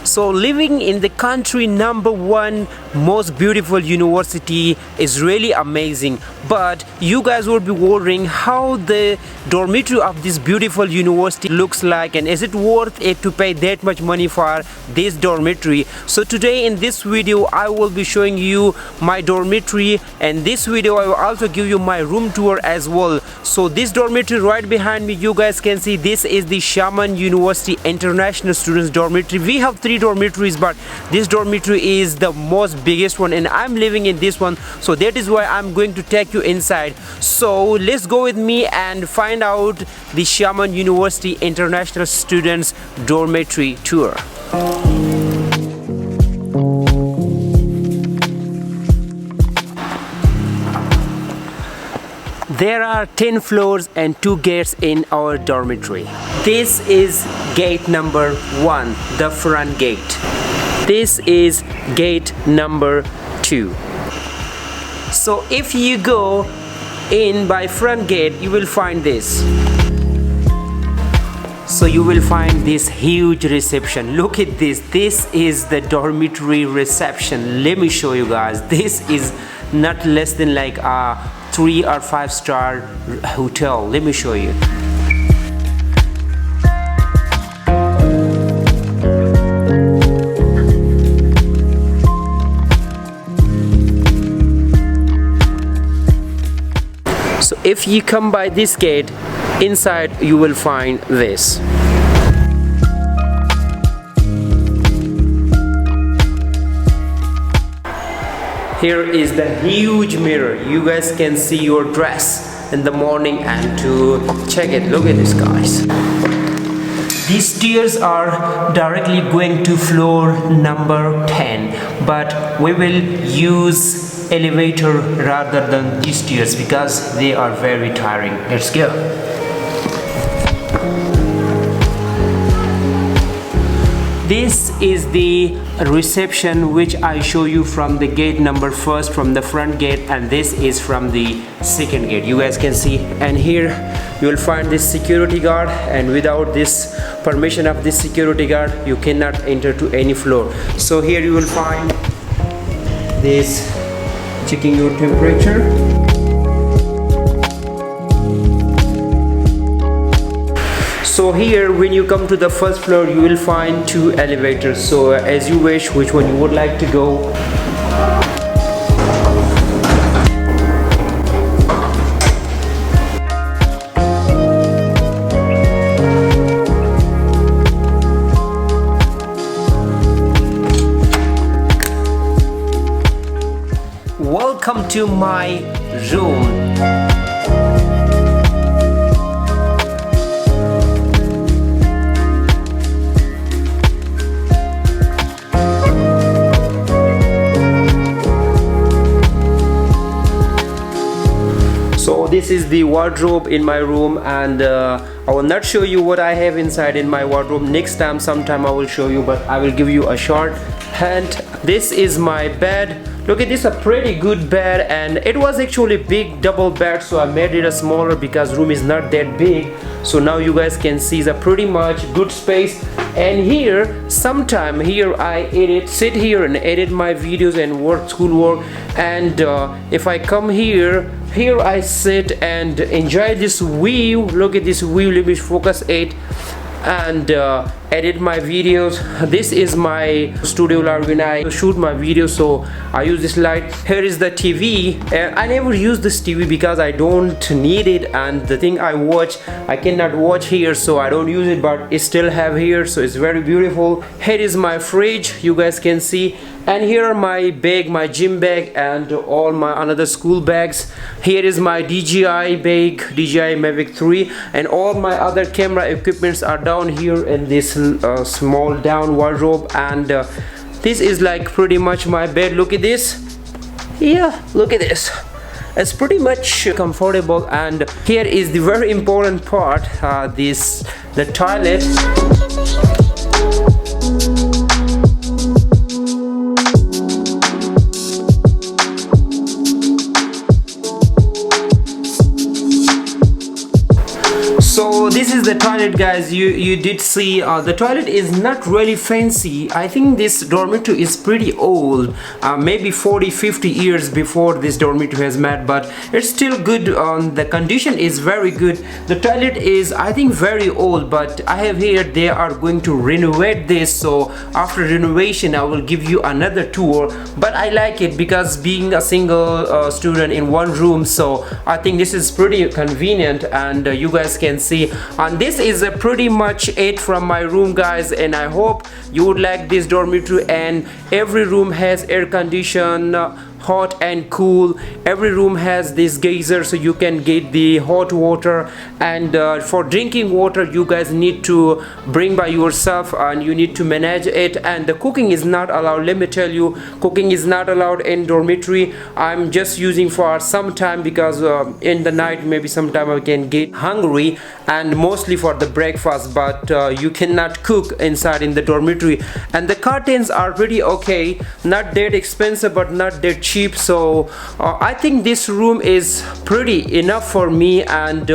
So living in the country #1 most beautiful university is really amazing, but you guys will be wondering how the dormitory of this beautiful university looks like, and is it worth it to pay that much money for this dormitory. So today in this video I will be showing you my dormitory, and this video I will also give you my room tour as well. So this dormitory right behind me, you guys can see, this is the Xiamen University International Students Dormitory. We have 3 dormitories, but this dormitory is the most biggest one, and I'm living in this one, so that is why I'm going to take you inside. So let's go with me and find out the Xiamen University International Students Dormitory tour. There are 10 floors and 2 gates in our dormitory. This is gate number 1, the front gate. This is gate number 2. So if you go in by front gate, you will find this. So you will find this huge reception. Look at this. This is the dormitory reception. Let me show you guys. This is not less than like a 3 or 5-star hotel. Let me show you. So if you come by this gate, inside you will find this. Here is the huge mirror. You guys can see your dress in the morning and to check it. Look at this, guys. These stairs are directly going to floor number 10, but we will use elevator rather than these stairs because they are very tiring. Let's go. This is the reception which I show you from the gate number 1, from the front gate, and this is from the second gate. You guys can see, and here you will find this security guard, and without this permission of this security guard you cannot enter to any floor. So here you will find this checking your temperature. So here when you come to the first floor you will find 2 elevators, so as you wish which one you would like to go. Welcome to my room. So this is the wardrobe in my room, and I will not show you what I have inside in my wardrobe. Next time, sometime I will show you, but I will give you a short hint. This is my bed. Look at this, a pretty good bed, and it was actually big double bed, so I made it a smaller because room is not that big. So now you guys can see it's a pretty much good space. And here sometime here I sit here and edit my videos and work schoolwork, and if I come here I sit and enjoy this view. Look at this view. Let me focus it and edit my videos. This is my studio light when I shoot my videos, so I use this light. Here is the TV. I never use this TV because I don't need it, and the thing I watch I cannot watch here, so I don't use it, but it still have here, so it's very beautiful. Here is my fridge, you guys can see, and here are my bag, my gym bag, and all my another school bags. Here is my DJI bag, DJI Mavic 3, and all my other camera equipments are down here in this small down wardrobe. And this is like pretty much my bed. Look at this. Yeah, look at this. It's pretty much comfortable. And here is the very important part, the toilet. So this is the toilet toilet, guys, you did see the toilet is not really fancy. I think this dormitory is pretty old, maybe 40-50 years before this dormitory has met, but it's still good. The condition is very good. The toilet is, I think, very old, but I have heard they are going to renovate this, so after renovation I will give you another tour. But I like it because being a single student in one room, so I think this is pretty convenient, and you guys can see. And this is pretty much it from my room, guys, and I hope you would like this dormitory. And every room has air condition, hot and cool. Every room has this geyser, so you can get the hot water. And for drinking water, you guys need to bring by yourself, and you need to manage it. And the cooking is not allowed. Let me tell you, cooking is not allowed in dormitory. I'm just using for some time because in the night maybe sometime I can get hungry, and mostly for the breakfast, but you cannot cook inside in the dormitory. And the curtains are pretty okay, not that expensive but not that cheap, so I think this room is pretty enough for me. And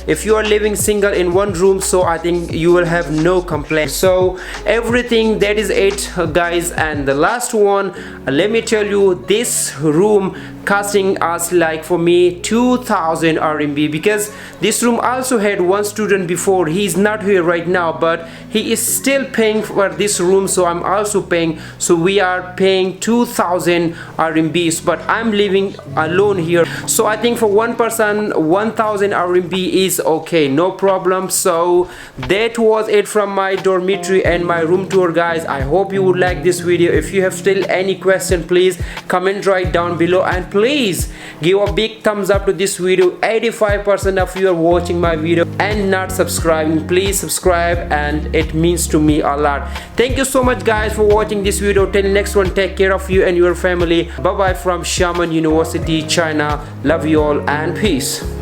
if you are living single in one room, so I think you will have no complaint. So everything, that is it, guys. And the last one, let me tell you, this room costing us, like for me, 2000 RMB, because this room also had one student before. He's not here right now, but he is still paying for this room, so I'm also paying, so we are paying 2000 RMB, but I'm living alone here, so I think for one person 1000 RMB is okay, no problem. So that was it from my dormitory and my room tour, guys. I hope you would like this video. If you have still any question, please comment right down below, and please give a big thumbs up to this video. 85% of you are watching my video and not subscribing. Please subscribe, and it means to me a lot. Thank you so much, guys, for watching this video. Till next one, take care of you and your family. Bye bye from Xiamen University, China. Love you all, and peace.